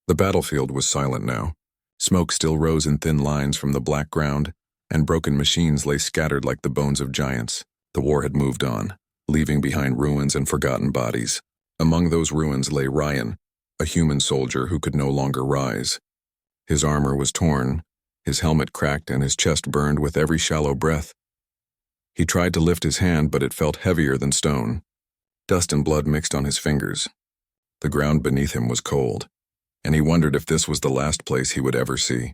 The battlefield was silent now. Smoke still rose in thin lines from the black ground, and broken machines lay scattered like the bones of giants. The war had moved on, leaving behind ruins and forgotten bodies. Among those ruins lay Ryan, a human soldier who could no longer rise. His armor was torn, his helmet cracked, and his chest burned with every shallow breath. He tried to lift his hand, but it felt heavier than stone. Dust and blood mixed on his fingers. The ground beneath him was cold, and he wondered if this was the last place he would ever see.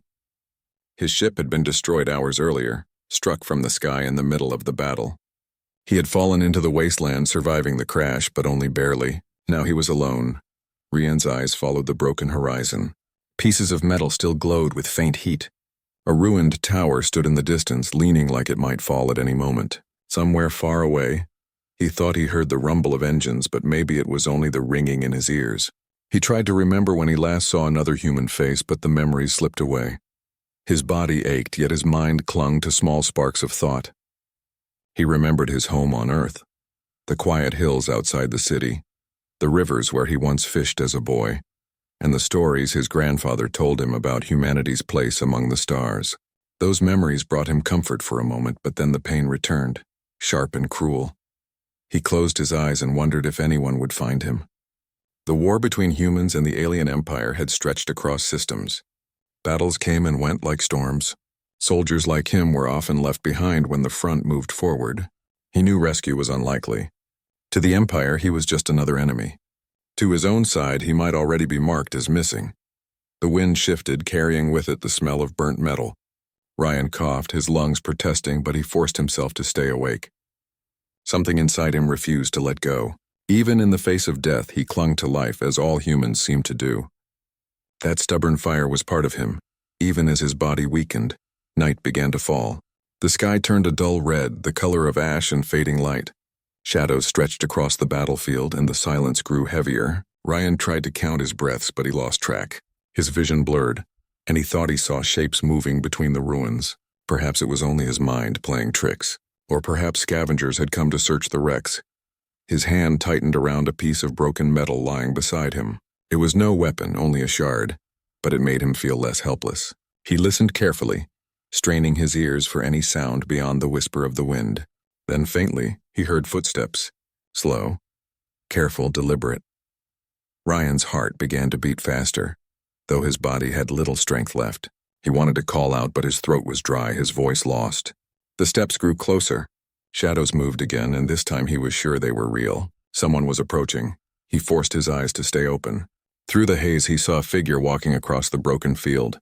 His ship had been destroyed hours earlier, struck from the sky in the middle of the battle. He had fallen into the wasteland, surviving the crash, but only barely. Now he was alone. Rian's eyes followed the broken horizon. Pieces of metal still glowed with faint heat. A ruined tower stood in the distance, leaning like it might fall at any moment. Somewhere far away, he thought he heard the rumble of engines, but maybe it was only the ringing in his ears. He tried to remember when he last saw another human face, but the memories slipped away. His body ached, yet his mind clung to small sparks of thought. He remembered his home on Earth, the quiet hills outside the city, the rivers where he once fished as a boy, and the stories his grandfather told him about humanity's place among the stars. Those memories brought him comfort for a moment, but then the pain returned, sharp and cruel. He closed his eyes and wondered if anyone would find him. The war between humans and the alien empire had stretched across systems. Battles came and went like storms. Soldiers like him were often left behind when the front moved forward. He knew rescue was unlikely. To the empire, he was just another enemy. To his own side, he might already be marked as missing. The wind shifted, carrying with it the smell of burnt metal. Ryan coughed, his lungs protesting, but he forced himself to stay awake. Something inside him refused to let go. Even in the face of death, he clung to life, as all humans seem to do. That stubborn fire was part of him. Even as his body weakened, night began to fall. The sky turned a dull red, the color of ash and fading light. Shadows stretched across the battlefield, and the silence grew heavier. Ryan tried to count his breaths, but he lost track. His vision blurred, and he thought he saw shapes moving between the ruins. Perhaps it was only his mind playing tricks, or perhaps scavengers had come to search the wrecks. His hand tightened around a piece of broken metal lying beside him. It was no weapon, only a shard, but it made him feel less helpless. He listened carefully, straining his ears for any sound beyond the whisper of the wind. Then faintly, he heard footsteps, slow, careful, deliberate. Ryan's heart began to beat faster, though his body had little strength left. He wanted to call out, but his throat was dry, his voice lost. The steps grew closer. Shadows moved again, and this time he was sure they were real. Someone was approaching. He forced his eyes to stay open. Through the haze, he saw a figure walking across the broken field.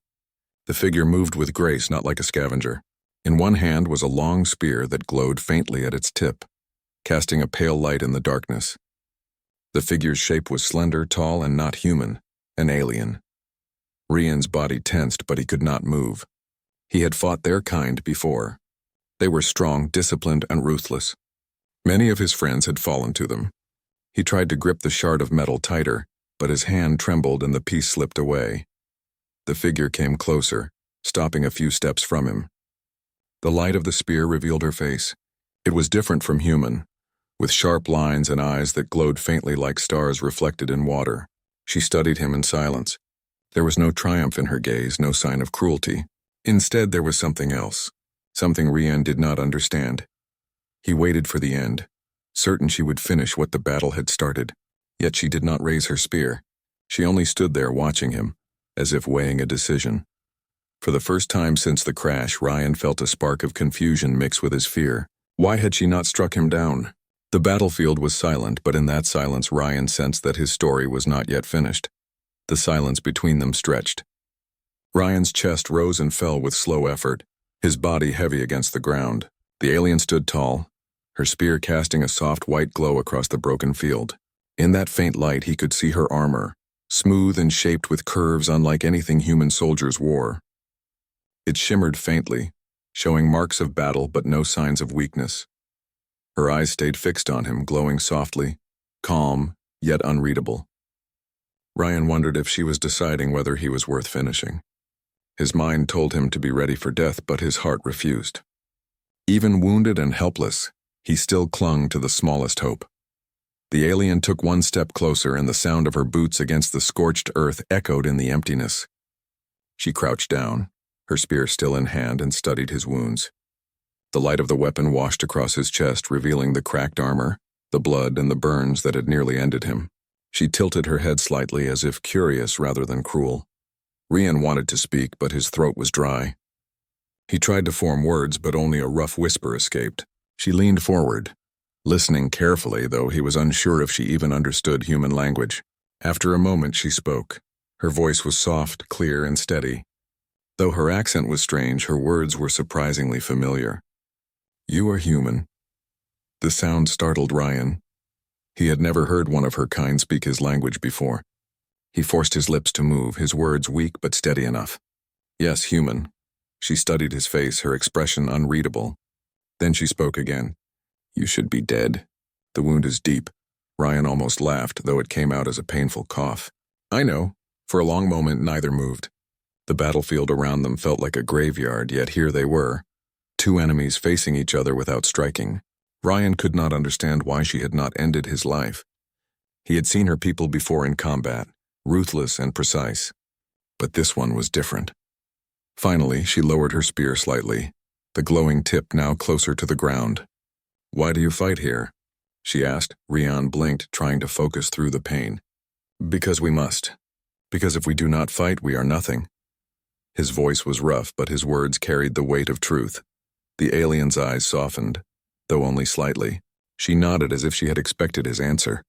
The figure moved with grace, not like a scavenger. In one hand was a long spear that glowed faintly at its tip, casting a pale light in the darkness. The figure's shape was slender, tall, and not human, an alien. Rian's body tensed, but he could not move. He had fought their kind before. They were strong, disciplined, and ruthless. Many of his friends had fallen to them. He tried to grip the shard of metal tighter, but his hand trembled and the piece slipped away. The figure came closer, stopping a few steps from him. The light of the spear revealed her face. It was different from human, with sharp lines and eyes that glowed faintly like stars reflected in water. She studied him in silence. There was no triumph in her gaze, no sign of cruelty. Instead, there was something else, something Rian did not understand. He waited for the end, certain she would finish what the battle had started. Yet she did not raise her spear. She only stood there watching him, as if weighing a decision. For the first time since the crash, Ryan felt a spark of confusion mix with his fear. Why had she not struck him down? The battlefield was silent, but in that silence Ryan sensed that his story was not yet finished. The silence between them stretched. Ryan's chest rose and fell with slow effort, his body heavy against the ground. The alien stood tall, her spear casting a soft white glow across the broken field. In that faint light he could see her armor, smooth and shaped with curves unlike anything human soldiers wore. It shimmered faintly, showing marks of battle but no signs of weakness. Her eyes stayed fixed on him, glowing softly, calm, yet unreadable. Ryan wondered if she was deciding whether he was worth finishing. His mind told him to be ready for death, but his heart refused. Even wounded and helpless, he still clung to the smallest hope. The alien took one step closer, and the sound of her boots against the scorched earth echoed in the emptiness. She crouched down, her spear still in hand, and studied his wounds. The light of the weapon washed across his chest, revealing the cracked armor, the blood, and the burns that had nearly ended him. She tilted her head slightly, as if curious rather than cruel. Rian wanted to speak, but his throat was dry. He tried to form words, but only a rough whisper escaped. She leaned forward, listening carefully, though he was unsure if she even understood human language. After a moment, she spoke. Her voice was soft, clear, and steady. Though her accent was strange, her words were surprisingly familiar. "You are human." The sound startled Ryan. He had never heard one of her kind speak his language before. He forced his lips to move, his words weak but steady enough. "Yes, human." She studied his face, her expression unreadable. Then she spoke again. "You should be dead. The wound is deep." Ryan almost laughed, though it came out as a painful cough. "I know." For a long moment, neither moved. The battlefield around them felt like a graveyard, yet here they were, two enemies facing each other without striking. Ryan could not understand why she had not ended his life. He had seen her people before in combat, ruthless and precise. But this one was different. Finally, she lowered her spear slightly, the glowing tip now closer to the ground. "Why do you fight here?" she asked. Rian blinked, trying to focus through the pain. "Because we must. Because if we do not fight, we are nothing." His voice was rough, but his words carried the weight of truth. The alien's eyes softened, though only slightly. She nodded as if she had expected his answer.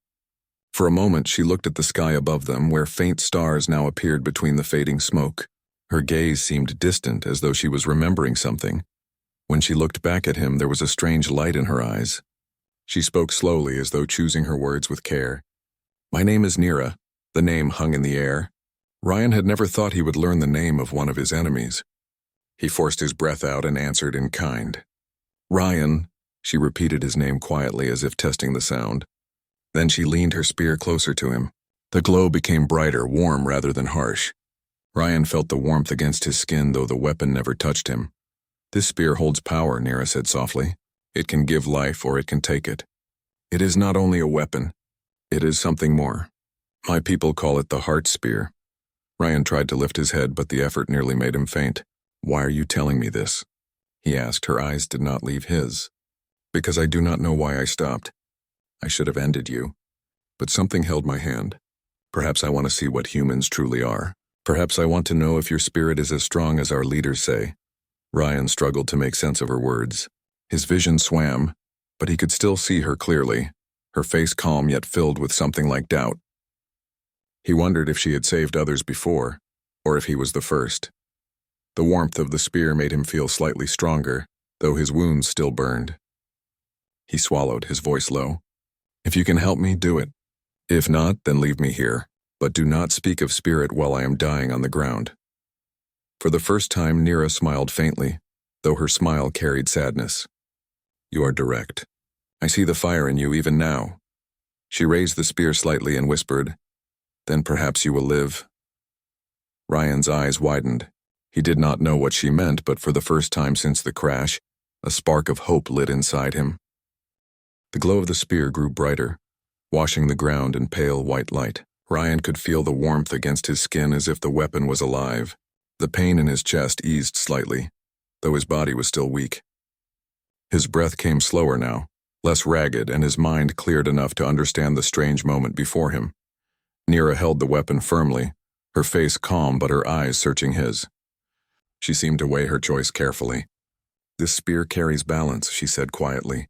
For a moment, she looked at the sky above them, where faint stars now appeared between the fading smoke. Her gaze seemed distant, as though she was remembering something. When she looked back at him, there was a strange light in her eyes. She spoke slowly, as though choosing her words with care. "My name is Nira." The name hung in the air. Ryan had never thought he would learn the name of one of his enemies. He forced his breath out and answered in kind. "Ryan." She repeated his name quietly, as if testing the sound. Then she leaned her spear closer to him. The glow became brighter, warm rather than harsh. Ryan felt the warmth against his skin, though the weapon never touched him. "This spear holds power," Nira said softly. "It can give life, or it can take it. It is not only a weapon. It is something more. My people call it the heart spear." Ryan tried to lift his head, but the effort nearly made him faint. "Why are you telling me this?" he asked. Her eyes did not leave his. "Because I do not know why I stopped. I should have ended you. But something held my hand. Perhaps I want to see what humans truly are. Perhaps I want to know if your spirit is as strong as our leaders say." Ryan struggled to make sense of her words. His vision swam, but he could still see her clearly, her face calm yet filled with something like doubt. He wondered if she had saved others before, or if he was the first. The warmth of the spear made him feel slightly stronger, though his wounds still burned. He swallowed, his voice low. "If you can help me, do it. If not, then leave me here. But do not speak of spirit while I am dying on the ground." For the first time, Nira smiled faintly, though her smile carried sadness. "You are direct. I see the fire in you even now." She raised the spear slightly and whispered, "Then perhaps you will live." Ryan's eyes widened. He did not know what she meant, but for the first time since the crash, a spark of hope lit inside him. The glow of the spear grew brighter, washing the ground in pale white light. Ryan could feel the warmth against his skin, as if the weapon was alive. The pain in his chest eased slightly, though his body was still weak. His breath came slower now, less ragged, and his mind cleared enough to understand the strange moment before him. Nira held the weapon firmly, her face calm but her eyes searching his. She seemed to weigh her choice carefully. "This spear carries balance," she said quietly.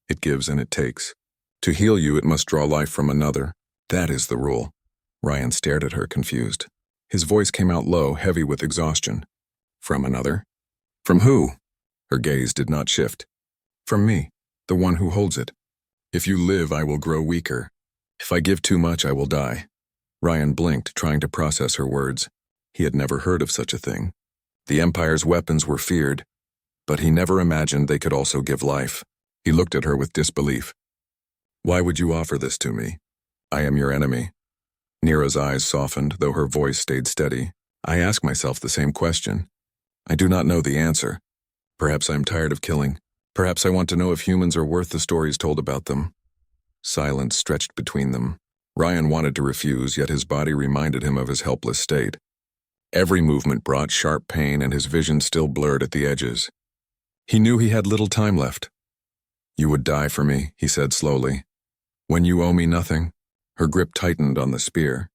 "It gives and it takes. To heal you, it must draw life from another. That is the rule." Ryan stared at her, confused. His voice came out low, heavy with exhaustion. "From another? From who?" Her gaze did not shift. "From me, the one who holds it. If you live, I will grow weaker. If I give too much, I will die." Ryan blinked, trying to process her words. He had never heard of such a thing. The Empire's weapons were feared, but he never imagined they could also give life. He looked at her with disbelief. "Why would you offer this to me? I am your enemy." Nira's eyes softened, though her voice stayed steady. "I ask myself the same question. I do not know the answer. Perhaps I am tired of killing. Perhaps I want to know if humans are worth the stories told about them." Silence stretched between them. Ryan wanted to refuse, yet his body reminded him of his helpless state. Every movement brought sharp pain, and his vision still blurred at the edges. He knew he had little time left. "You would die for me," he said slowly. "When you owe me nothing." Her grip tightened on the spear.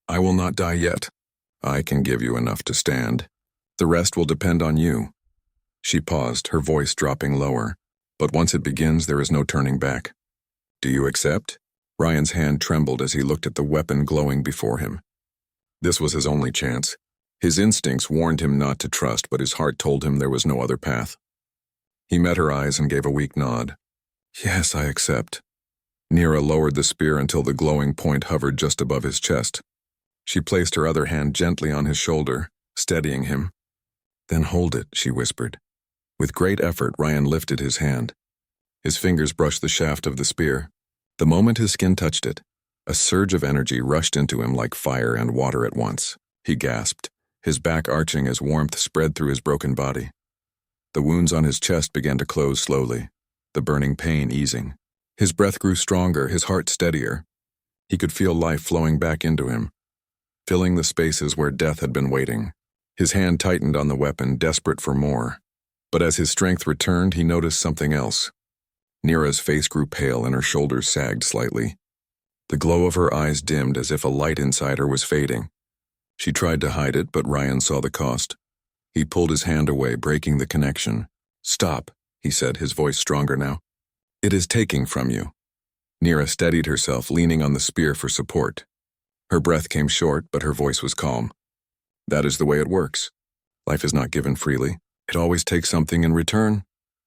"I will not die yet. I can give you enough to stand. The rest will depend on you." She paused, her voice dropping lower. "But once it begins, there is no turning back. Do you accept?" Ryan's hand trembled as he looked at the weapon glowing before him. This was his only chance. His instincts warned him not to trust, but his heart told him there was no other path. He met her eyes and gave a weak nod. "Yes, I accept." Nira lowered the spear until the glowing point hovered just above his chest. She placed her other hand gently on his shoulder, steadying him. "Then hold it," she whispered. With great effort, Ryan lifted his hand. His fingers brushed the shaft of the spear. The moment his skin touched it, a surge of energy rushed into him like fire and water at once. He gasped, his back arching as warmth spread through his broken body. The wounds on his chest began to close slowly, the burning pain easing. His breath grew stronger, his heart steadier. He could feel life flowing back into him, filling the spaces where death had been waiting. His hand tightened on the weapon, desperate for more. But as his strength returned, he noticed something else. Nira's face grew pale and her shoulders sagged slightly. The glow of her eyes dimmed as if a light inside her was fading. She tried to hide it, but Ryan saw the cost. He pulled his hand away, breaking the connection. "Stop," he said, his voice stronger now. "It is taking from you." Nira steadied herself, leaning on the spear for support. Her breath came short, but her voice was calm. "That is the way it works. Life is not given freely. It always takes something in return."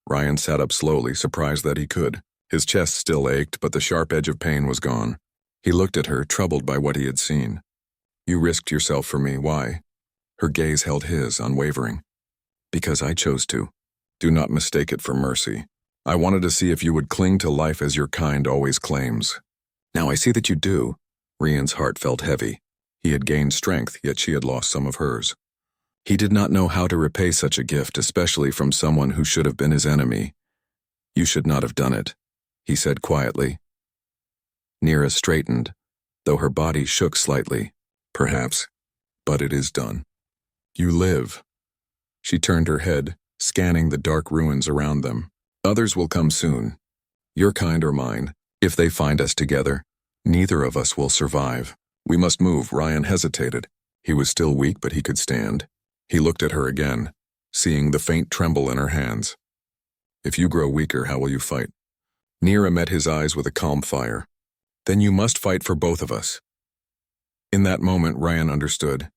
Ryan sat up slowly, surprised that he could. His chest still ached, but the sharp edge of pain was gone. He looked at her, troubled by what he had seen. "You risked yourself for me. Why?" Her gaze held his, unwavering. "Because I chose to. Do not mistake it for mercy. I wanted to see if you would cling to life as your kind always claims. Now I see that you do." Ryan's heart felt heavy. He had gained strength, yet she had lost some of hers. He did not know how to repay such a gift, especially from someone who should have been his enemy. "You should not have done it," he said quietly. Nira straightened, though her body shook slightly. "Perhaps, but it is done. You live." She turned her head, scanning the dark ruins around them. "Others will come soon. Your kind or mine. If they find us together, neither of us will survive. We must move." Ryan hesitated. He was still weak, but he could stand. He looked at her again, seeing the faint tremble in her hands. "If you grow weaker, how will you fight?" Nira met his eyes with a calm fire. "Then you must fight for both of us." In that moment, Ryan understood.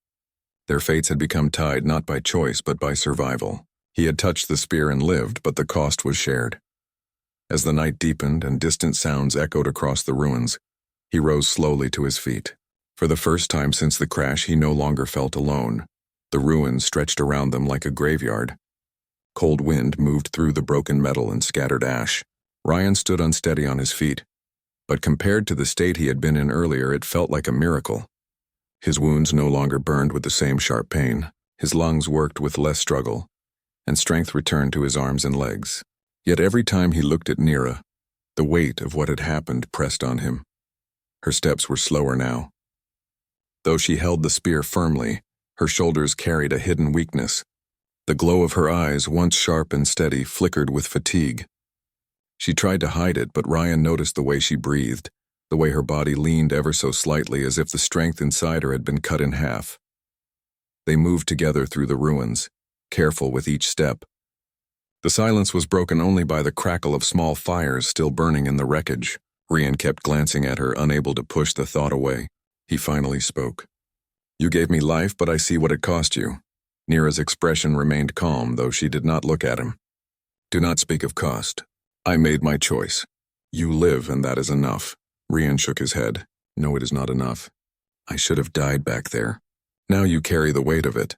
Their fates had become tied not by choice, but by survival. He had touched the spear and lived, but the cost was shared. As the night deepened and distant sounds echoed across the ruins, he rose slowly to his feet. For the first time since the crash, he no longer felt alone. The ruins stretched around them like a graveyard. Cold wind moved through the broken metal and scattered ash. Ryan stood unsteady on his feet, but compared to the state he had been in earlier, it felt like a miracle. His wounds no longer burned with the same sharp pain. His lungs worked with less struggle, and strength returned to his arms and legs. Yet every time he looked at Nira, the weight of what had happened pressed on him. Her steps were slower now. Though she held the spear firmly, her shoulders carried a hidden weakness. The glow of her eyes, once sharp and steady, flickered with fatigue. She tried to hide it, but Ryan noticed the way she breathed, the way her body leaned ever so slightly as if the strength inside her had been cut in half. They moved together through the ruins, careful with each step. The silence was broken only by the crackle of small fires still burning in the wreckage. Ryan kept glancing at her, unable to push the thought away. He finally spoke. "You gave me life, but I see what it cost you." Nira's expression remained calm, though she did not look at him. "Do not speak of cost. I made my choice. You live, and that is enough." Ryan shook his head. "No, it is not enough. I should have died back there. Now you carry the weight of it."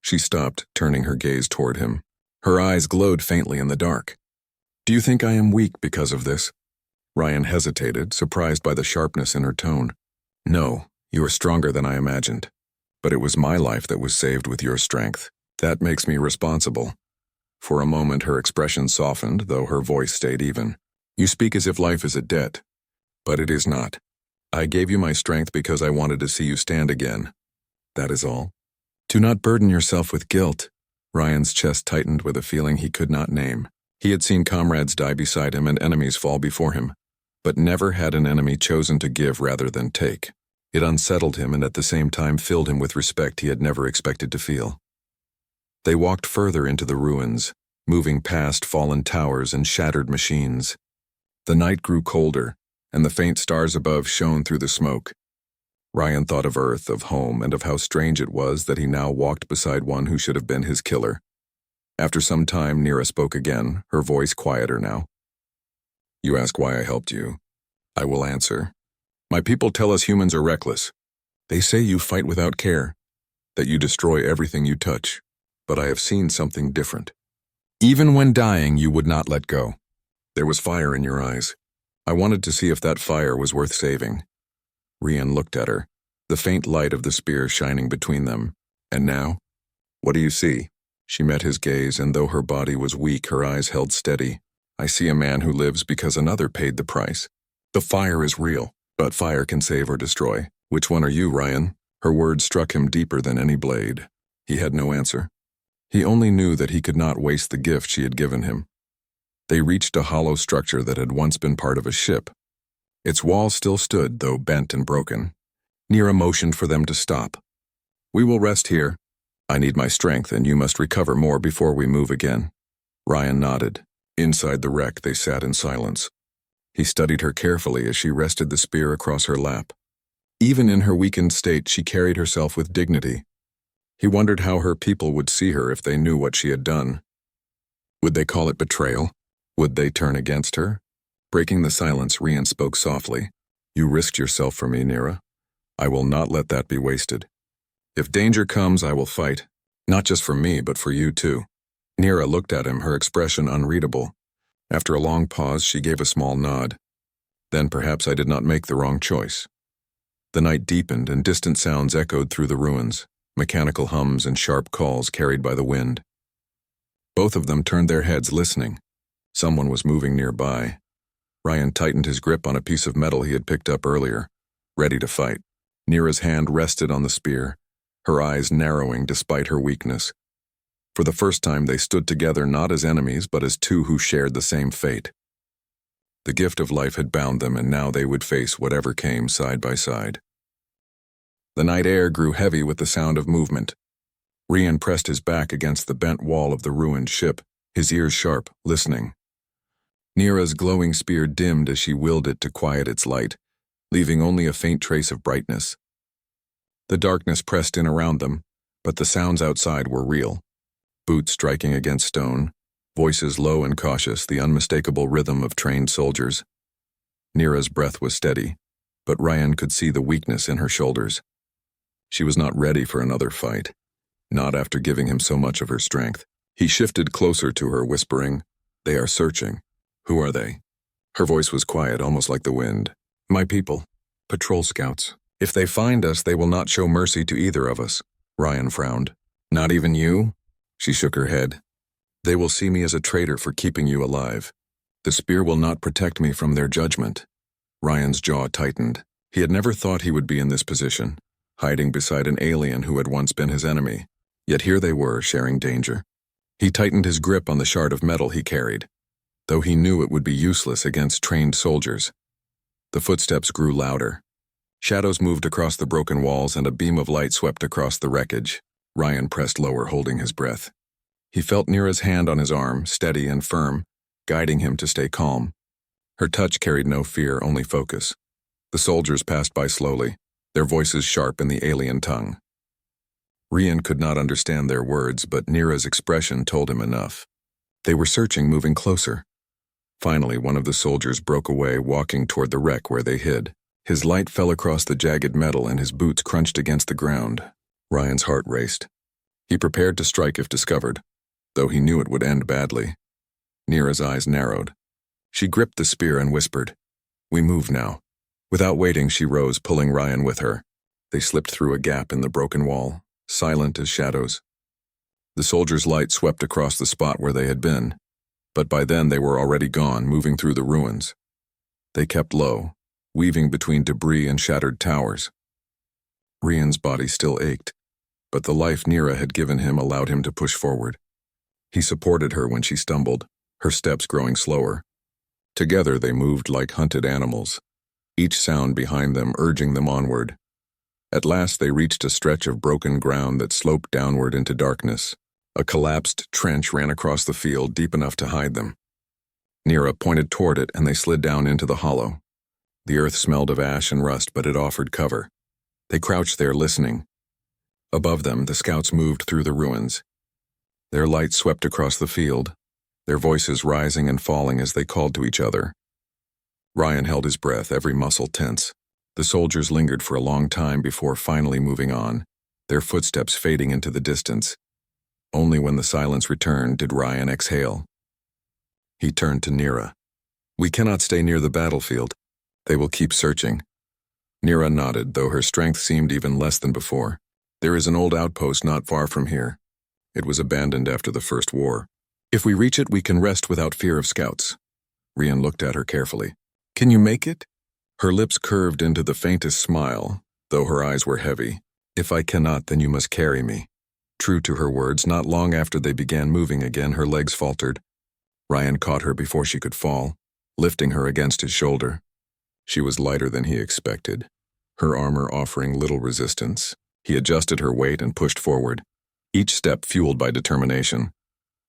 She stopped, turning her gaze toward him. Her eyes glowed faintly in the dark. "Do you think I am weak because of this?" Ryan hesitated, surprised by the sharpness in her tone. "No, you are stronger than I imagined. But it was my life that was saved with your strength. That makes me responsible." For a moment her expression softened, though her voice stayed even. "You speak as if life is a debt. But it is not. I gave you my strength because I wanted to see you stand again. That is all. Do not burden yourself with guilt. Ryan's chest tightened with a feeling he could not name. He had seen comrades die beside him and enemies fall before him, but never had an enemy chosen to give rather than take. It unsettled him and at the same time filled him with respect he had never expected to feel. They walked further into the ruins, moving past fallen towers and shattered machines. The night grew colder, and the faint stars above shone through the smoke. Ryan thought of Earth, of home, and of how strange it was that he now walked beside one who should have been his killer. After some time, Nira spoke again, her voice quieter now. You ask why I helped you. I will answer. My people tell us humans are reckless. They say you fight without care, that you destroy everything you touch. But I have seen something different. Even when dying, you would not let go. There was fire in your eyes. I wanted to see if that fire was worth saving. Rian looked at her, the faint light of the spear shining between them. And now? What do you see? She met his gaze, and though her body was weak, her eyes held steady. I see a man who lives because another paid the price. The fire is real, but fire can save or destroy. Which one are you, Ryan? Her words struck him deeper than any blade. He had no answer. He only knew that he could not waste the gift she had given him. They reached a hollow structure that had once been part of a ship. Its walls still stood, though bent and broken. Nira motioned for them to stop. We will rest here. I need my strength, and you must recover more before we move again. Ryan nodded. Inside the wreck, they sat in silence. He studied her carefully as she rested the spear across her lap. Even in her weakened state, she carried herself with dignity. He wondered how her people would see her if they knew what she had done. Would they call it betrayal? Would they turn against her? Breaking the silence, Rian spoke softly. You risked yourself for me, Nira. I will not let that be wasted. If danger comes, I will fight. Not just for me, but for you too. Nira looked at him, her expression unreadable. After a long pause, she gave a small nod. Then perhaps I did not make the wrong choice. The night deepened and distant sounds echoed through the ruins. Mechanical hums and sharp calls carried by the wind. Both of them turned their heads, listening. Someone was moving nearby. Ryan tightened his grip on a piece of metal he had picked up earlier, ready to fight. Nira's hand rested on the spear, her eyes narrowing despite her weakness. For the first time, they stood together not as enemies, but as two who shared the same fate. The gift of life had bound them, and now they would face whatever came side by side. The night air grew heavy with the sound of movement. Rian pressed his back against the bent wall of the ruined ship, his ears sharp, listening. Nira's glowing spear dimmed as she willed it to quiet its light, leaving only a faint trace of brightness. The darkness pressed in around them, but the sounds outside were real. Boots striking against stone, voices low and cautious, the unmistakable rhythm of trained soldiers. Nira's breath was steady, but Ryan could see the weakness in her shoulders. She was not ready for another fight, not after giving him so much of her strength. He shifted closer to her, whispering, They are searching. Who are they? Her voice was quiet, almost like the wind. My people. Patrol scouts. If they find us, they will not show mercy to either of us. Ryan frowned. Not even you? She shook her head. They will see me as a traitor for keeping you alive. The spear will not protect me from their judgment. Ryan's jaw tightened. He had never thought he would be in this position, hiding beside an alien who had once been his enemy. Yet here they were, sharing danger. He tightened his grip on the shard of metal he carried, though he knew it would be useless against trained soldiers. The footsteps grew louder. Shadows moved across the broken walls and a beam of light swept across the wreckage. Ryan pressed lower, holding his breath. He felt Nira's hand on his arm, steady and firm, guiding him to stay calm. Her touch carried no fear, only focus. The soldiers passed by slowly, their voices sharp in the alien tongue. Rian could not understand their words, but Nira's expression told him enough. They were searching, moving closer. Finally, one of the soldiers broke away, walking toward the wreck where they hid. His light fell across the jagged metal and his boots crunched against the ground. Ryan's heart raced. He prepared to strike if discovered, though he knew it would end badly. Nira's eyes narrowed. She gripped the spear and whispered, We move now. Without waiting, she rose, pulling Ryan with her. They slipped through a gap in the broken wall, silent as shadows. The soldiers' light swept across the spot where they had been, but by then they were already gone, moving through the ruins. They kept low, weaving between debris and shattered towers. Rian's body still ached, but the life Nira had given him allowed him to push forward. He supported her when she stumbled, her steps growing slower. Together they moved like hunted animals, each sound behind them urging them onward. At last they reached a stretch of broken ground that sloped downward into darkness. A collapsed trench ran across the field deep enough to hide them. Nira pointed toward it and they slid down into the hollow. The earth smelled of ash and rust, but it offered cover. They crouched there listening. Above them, the scouts moved through the ruins. Their light swept across the field, their voices rising and falling as they called to each other. Ryan held his breath, every muscle tense. The soldiers lingered for a long time before finally moving on, their footsteps fading into the distance. Only when the silence returned did Ryan exhale. He turned to Nira. "We cannot stay near the battlefield. They will keep searching." Nira nodded, though her strength seemed even less than before. "There is an old outpost not far from here. It was abandoned after the First War. If we reach it, we can rest without fear of scouts." Rian looked at her carefully. "Can you make it?" Her lips curved into the faintest smile, though her eyes were heavy. "If I cannot, then you must carry me." True to her words, not long after they began moving again, her legs faltered. Ryan caught her before she could fall, lifting her against his shoulder. She was lighter than he expected, her armor offering little resistance. He adjusted her weight and pushed forward, each step fueled by determination.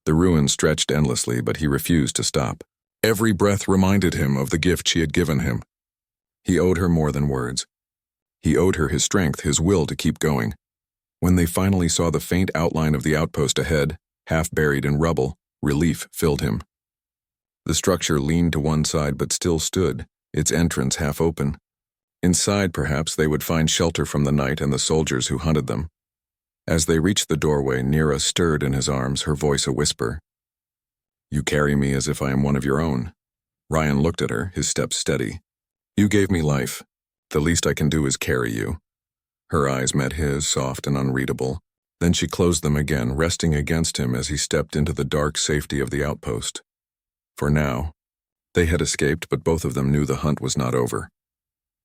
The ruins stretched endlessly, but he refused to stop. Every breath reminded him of the gift she had given him. He owed her more than words. He owed her his strength, his will to keep going. When they finally saw the faint outline of the outpost ahead, half buried in rubble, relief filled him. The structure leaned to one side but still stood, its entrance half open. Inside, perhaps, they would find shelter from the night and the soldiers who hunted them. As they reached the doorway, Nira stirred in his arms, her voice a whisper. "You carry me as if I am one of your own." Ryan looked at her, his steps steady. "You gave me life. The least I can do is carry you." Her eyes met his, soft and unreadable. Then she closed them again, resting against him as he stepped into the dark safety of the outpost. For now, they had escaped, but both of them knew the hunt was not over.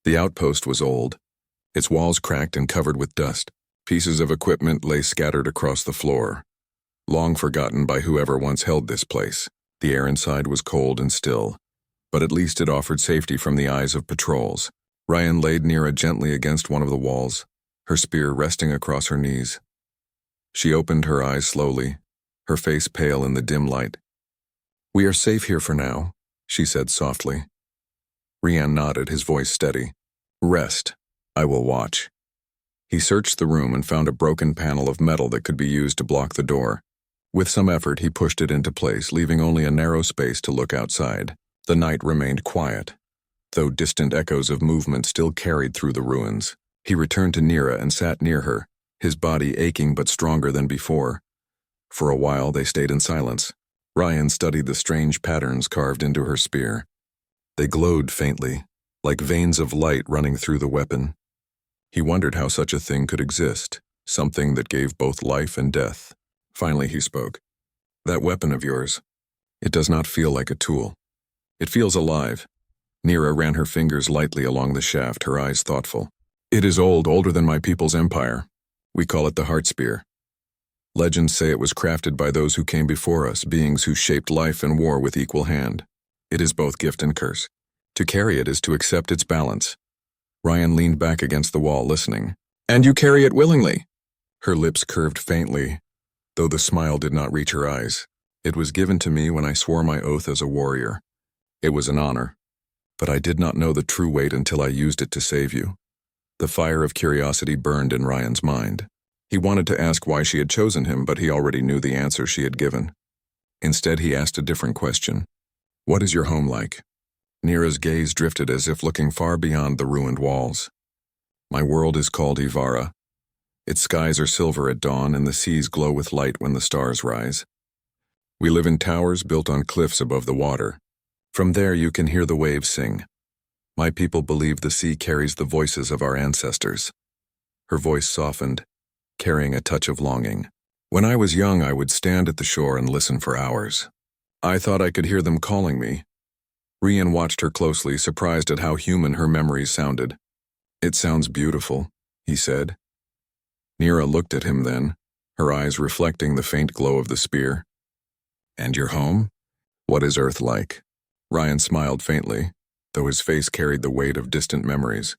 The outpost was old, its walls cracked and covered with dust. Pieces of equipment lay scattered across the floor, long forgotten by whoever once held this place. The air inside was cold and still, but at least it offered safety from the eyes of patrols. Ryan laid Nira gently against one of the walls, her spear resting across her knees. She opened her eyes slowly, her face pale in the dim light. "We are safe here for now," she said softly. Rian nodded, his voice steady. "Rest. I will watch." He searched the room and found a broken panel of metal that could be used to block the door. With some effort, he pushed it into place, leaving only a narrow space to look outside. The night remained quiet, though distant echoes of movement still carried through the ruins. He returned to Nira and sat near her, his body aching but stronger than before. For a while they stayed in silence. Ryan studied the strange patterns carved into her spear. They glowed faintly, like veins of light running through the weapon. He wondered how such a thing could exist, something that gave both life and death. Finally he spoke. "That weapon of yours, it does not feel like a tool. It feels alive." Nira ran her fingers lightly along the shaft, her eyes thoughtful. "It is old, older than my people's empire. We call it the heart spear. Legends say it was crafted by those who came before us, beings who shaped life and war with equal hand. It is both gift and curse. To carry it is to accept its balance." Ryan leaned back against the wall, listening. "And you carry it willingly?" Her lips curved faintly, though the smile did not reach her eyes. "It was given to me when I swore my oath as a warrior. It was an honor, but I did not know the true weight until I used it to save you." The fire of curiosity burned in Ryan's mind. He wanted to ask why she had chosen him, but he already knew the answer she had given. Instead, he asked a different question. "What is your home like?" Nira's gaze drifted as if looking far beyond the ruined walls. "My world is called Ivara. Its skies are silver at dawn and the seas glow with light when the stars rise. We live in towers built on cliffs above the water. From there you can hear the waves sing. My people believe the sea carries the voices of our ancestors." Her voice softened, carrying a touch of longing. "When I was young, I would stand at the shore and listen for hours. I thought I could hear them calling me, Rian watched her closely, surprised at how human her memories sounded. "It sounds beautiful," he said. Nira looked at him then, her eyes reflecting the faint glow of the spear. "And your home? What is Earth like?" Ryan smiled faintly, though his face carried the weight of distant memories.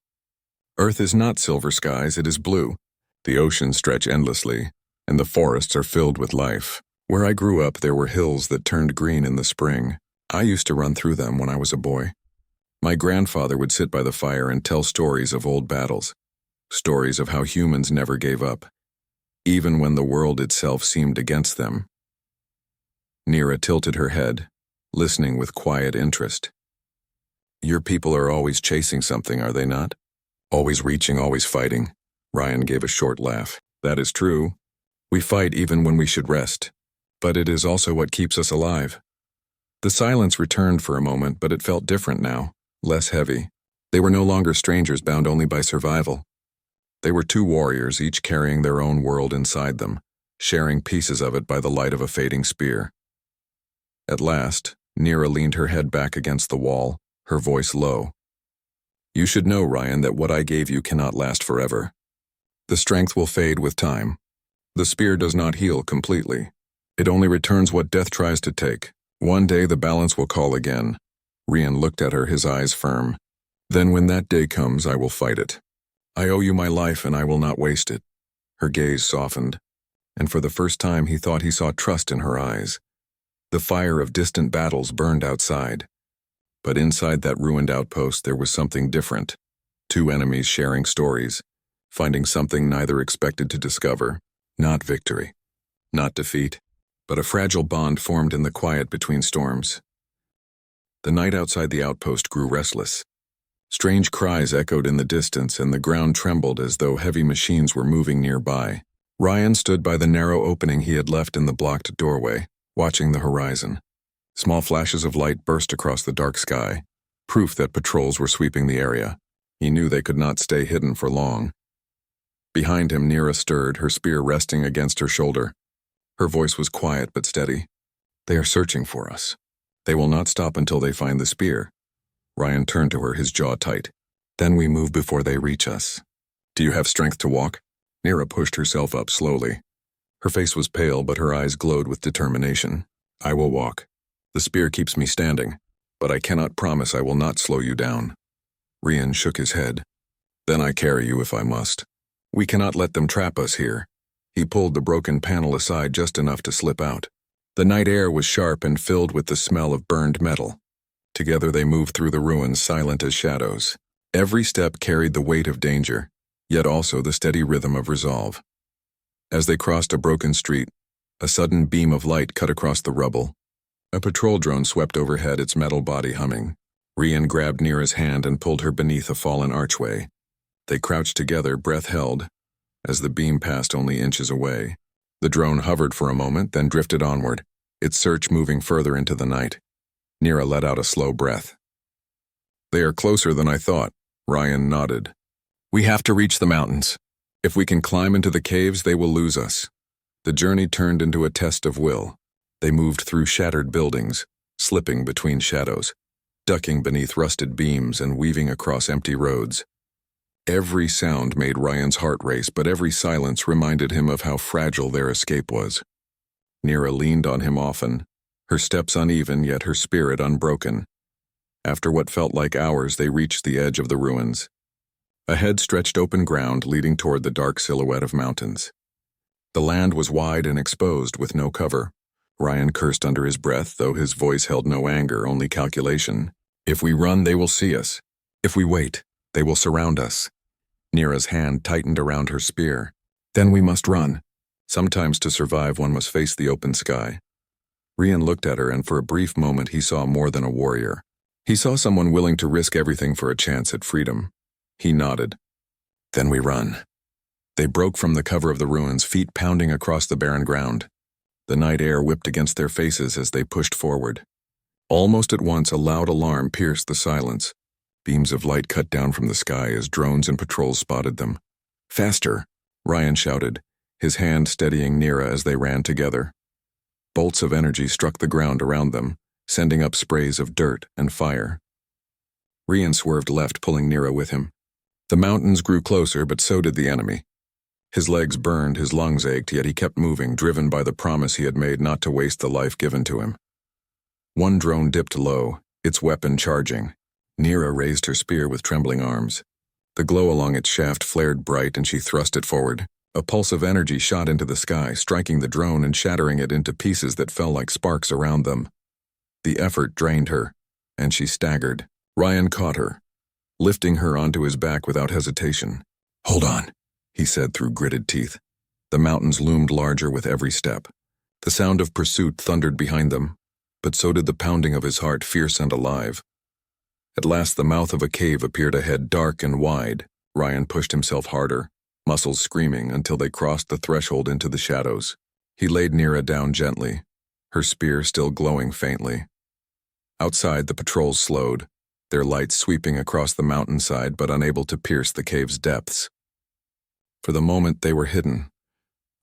"Earth is not silver skies, it is blue. The oceans stretch endlessly, and the forests are filled with life. Where I grew up, there were hills that turned green in the spring. I used to run through them when I was a boy. My grandfather would sit by the fire and tell stories of old battles, stories of how humans never gave up, even when the world itself seemed against them." Nira tilted her head, listening with quiet interest. "Your people are always chasing something, are they not? Always reaching, always fighting." Ryan gave a short laugh. "That is true. We fight even when we should rest, but it is also what keeps us alive." The silence returned for a moment, but it felt different now, less heavy. They were no longer strangers bound only by survival. They were two warriors, each carrying their own world inside them, sharing pieces of it by the light of a fading spear. At last, Nira leaned her head back against the wall, her voice low. "You should know, Ryan, that what I gave you cannot last forever. The strength will fade with time. The spear does not heal completely. It only returns what death tries to take. One day the balance will call again." Rian looked at her, his eyes firm. "Then when that day comes, I will fight it. I owe you my life and I will not waste it." Her gaze softened, and for the first time he thought he saw trust in her eyes. The fire of distant battles burned outside, but inside that ruined outpost there was something different. Two enemies sharing stories, finding something neither expected to discover. Not victory, not defeat, but a fragile bond formed in the quiet between storms. The night outside the outpost grew restless. Strange cries echoed in the distance, and the ground trembled as though heavy machines were moving nearby. Ryan stood by the narrow opening he had left in the blocked doorway, watching the horizon. Small flashes of light burst across the dark sky, proof that patrols were sweeping the area. He knew they could not stay hidden for long. Behind him, Nira stirred, her spear resting against her shoulder. Her voice was quiet but steady. "They are searching for us. They will not stop until they find the spear." Ryan turned to her, his jaw tight. "Then we move before they reach us. Do you have strength to walk?" Nira pushed herself up slowly. Her face was pale, but her eyes glowed with determination. "I will walk. The spear keeps me standing, but I cannot promise I will not slow you down." Rian shook his head. "Then I carry you if I must. We cannot let them trap us here." He pulled the broken panel aside just enough to slip out. The night air was sharp and filled with the smell of burned metal. Together they moved through the ruins, silent as shadows. Every step carried the weight of danger, yet also the steady rhythm of resolve. As they crossed a broken street, a sudden beam of light cut across the rubble. A patrol drone swept overhead, its metal body humming. Rian grabbed Nira's hand and pulled her beneath a fallen archway. They crouched together, breath held, as the beam passed only inches away. The drone hovered for a moment, then drifted onward, its search moving further into the night. Nira let out a slow breath. "They are closer than I thought," Ryan nodded. "We have to reach the mountains. If we can climb into the caves, they will lose us." The journey turned into a test of will. They moved through shattered buildings, slipping between shadows, ducking beneath rusted beams and weaving across empty roads. Every sound made Ryan's heart race, but every silence reminded him of how fragile their escape was. Nira leaned on him often, her steps uneven yet her spirit unbroken. After what felt like hours, they reached the edge of the ruins. Ahead stretched open ground leading toward the dark silhouette of mountains. The land was wide and exposed with no cover. Ryan cursed under his breath, though his voice held no anger, only calculation. "If we run, they will see us. If we wait, they will surround us." Nira's hand tightened around her spear. "Then we must run. Sometimes to survive one must face the open sky." Rian looked at her, and for a brief moment he saw more than a warrior. He saw someone willing to risk everything for a chance at freedom. He nodded. "Then we run." They broke from the cover of the ruins, feet pounding across the barren ground. The night air whipped against their faces as they pushed forward. Almost at once, a loud alarm pierced the silence. Beams of light cut down from the sky as drones and patrols spotted them. "Faster!" Ryan shouted, his hand steadying Nira as they ran together. Bolts of energy struck the ground around them, sending up sprays of dirt and fire. Rian swerved left, pulling Nira with him. The mountains grew closer, but so did the enemy. His legs burned, his lungs ached, yet he kept moving, driven by the promise he had made not to waste the life given to him. One drone dipped low, its weapon charging. Nira raised her spear with trembling arms. The glow along its shaft flared bright, and she thrust it forward. A pulse of energy shot into the sky, striking the drone and shattering it into pieces that fell like sparks around them. The effort drained her, and she staggered. Rian caught her, lifting her onto his back without hesitation. "Hold on," he said through gritted teeth. The mountains loomed larger with every step. The sound of pursuit thundered behind them, but so did the pounding of his heart, fierce and alive. At last the mouth of a cave appeared ahead, dark and wide. Rian pushed himself harder, muscles screaming, until they crossed the threshold into the shadows. He laid Nira down gently, her spear still glowing faintly. Outside, the patrols slowed, their lights sweeping across the mountainside but unable to pierce the cave's depths. For the moment they were hidden.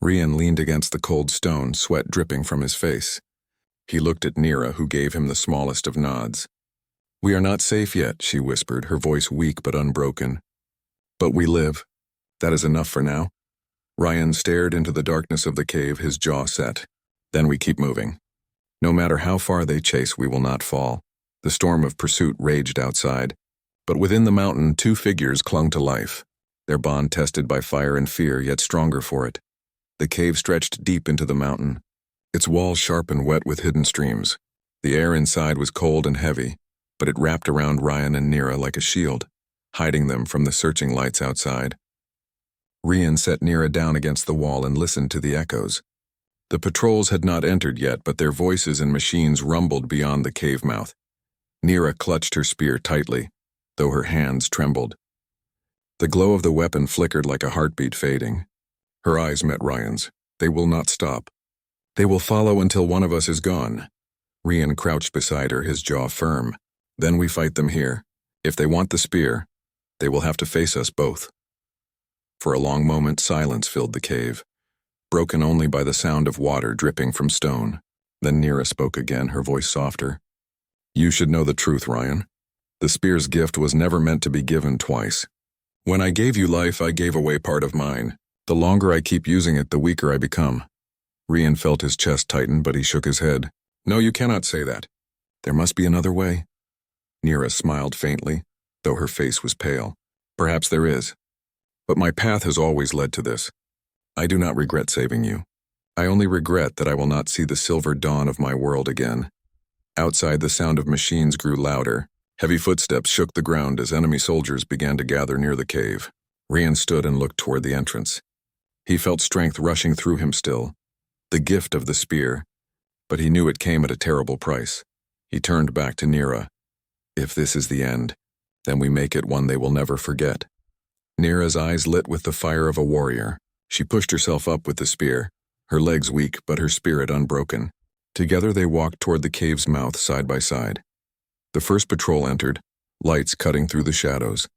Rian leaned against the cold stone, sweat dripping from his face. He looked at Nira, who gave him the smallest of nods. "We are not safe yet," she whispered, her voice weak but unbroken. "But we live. That is enough for now." Rian stared into the darkness of the cave, his jaw set. "Then we keep moving. No matter how far they chase, we will not fall." The storm of pursuit raged outside, but within the mountain 2 figures clung to life, their bond tested by fire and fear, yet stronger for it. The cave stretched deep into the mountain, its walls sharp and wet with hidden streams. The air inside was cold and heavy, but it wrapped around Rian and Nira like a shield, hiding them from the searching lights outside. Rian set Nira down against the wall and listened to the echoes. The patrols had not entered yet, but their voices and machines rumbled beyond the cave mouth. Nira clutched her spear tightly, though her hands trembled. The glow of the weapon flickered like a heartbeat fading. Her eyes met Rian's. "They will not stop. They will follow until one of us is gone." Rian crouched beside her, his jaw firm. "Then we fight them here. If they want the spear, they will have to face us both." For a long moment, silence filled the cave, broken only by the sound of water dripping from stone. Then Nira spoke again, her voice softer. "You should know the truth, Rian. The spear's gift was never meant to be given twice. When I gave you life, I gave away part of mine. The longer I keep using it, the weaker I become." Rian felt his chest tighten, but he shook his head. "No, you cannot say that. There must be another way." Nira smiled faintly, though her face was pale. "Perhaps there is. But my path has always led to this. I do not regret saving you. I only regret that I will not see the silver dawn of my world again." Outside, the sound of machines grew louder. Heavy footsteps shook the ground as enemy soldiers began to gather near the cave. Rian stood and looked toward the entrance. He felt strength rushing through him still, the gift of the spear, but he knew it came at a terrible price. He turned back to Nira. "If this is the end, then we make it one they will never forget." Nira's eyes lit with the fire of a warrior. She pushed herself up with the spear, her legs weak but her spirit unbroken. Together they walked toward the cave's mouth side by side. The first patrol entered, lights cutting through the shadows.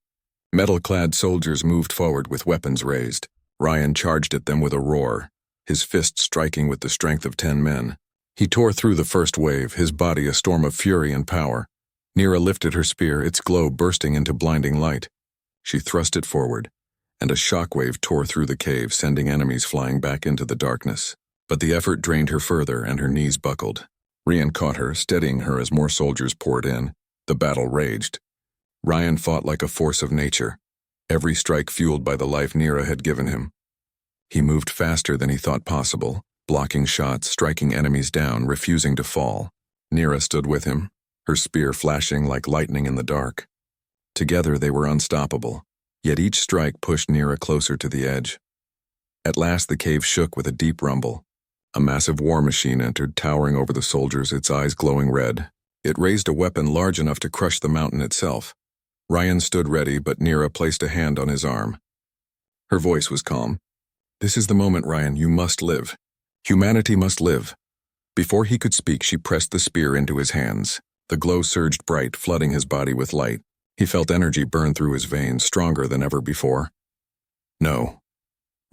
Metal-clad soldiers moved forward with weapons raised. Rian charged at them with a roar, his fist striking with the strength of 10 men. He tore through the first wave, his body a storm of fury and power. Nira lifted her spear, its glow bursting into blinding light. She thrust it forward, and a shockwave tore through the cave, sending enemies flying back into the darkness. But the effort drained her further, and her knees buckled. Rian caught her, steadying her as more soldiers poured in. The battle raged. Rian fought like a force of nature, every strike fueled by the life Nira had given him. He moved faster than he thought possible, blocking shots, striking enemies down, refusing to fall. Nira stood with him, her spear flashing like lightning in the dark. Together they were unstoppable, yet each strike pushed Nira closer to the edge. At last the cave shook with a deep rumble. A massive war machine entered, towering over the soldiers, its eyes glowing red. It raised a weapon large enough to crush the mountain itself. Rian stood ready, but Nira placed a hand on his arm. Her voice was calm. "This is the moment, Rian. You must live. Humanity must live." Before he could speak, she pressed the spear into his hands. The glow surged bright, flooding his body with light. He felt energy burn through his veins, stronger than ever before. "No,"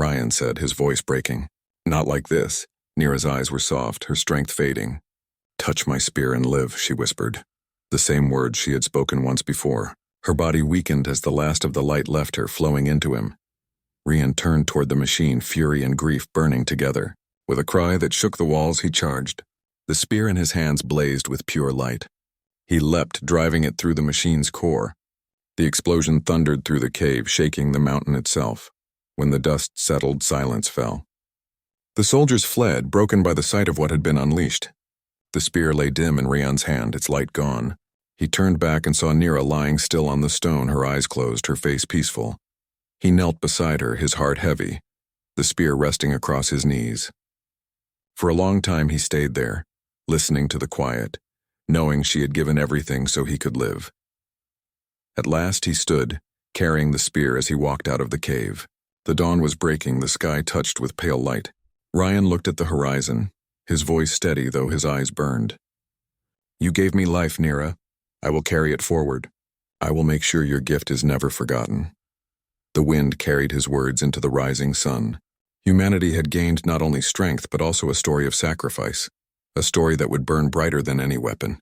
Rian said, his voice breaking. "Not like this." Nira's eyes were soft, her strength fading. "Touch my spear and live," she whispered. The same words she had spoken once before. Her body weakened as the last of the light left her, flowing into him. Rian turned toward the machine, fury and grief burning together. With a cry that shook the walls, he charged. The spear in his hands blazed with pure light. He leapt, driving it through the machine's core. The explosion thundered through the cave, shaking the mountain itself. When the dust settled, silence fell. The soldiers fled, broken by the sight of what had been unleashed. The spear lay dim in Rian's hand, its light gone. He turned back and saw Nira lying still on the stone, her eyes closed, her face peaceful. He knelt beside her, his heart heavy, the spear resting across his knees. For a long time he stayed there, listening to the quiet, knowing she had given everything so he could live. At last he stood, carrying the spear as he walked out of the cave. The dawn was breaking, the sky touched with pale light. Rian looked at the horizon, his voice steady though his eyes burned. "You gave me life, Nira. I will carry it forward. I will make sure your gift is never forgotten." The wind carried his words into the rising sun. Humanity had gained not only strength but also a story of sacrifice, a story that would burn brighter than any weapon.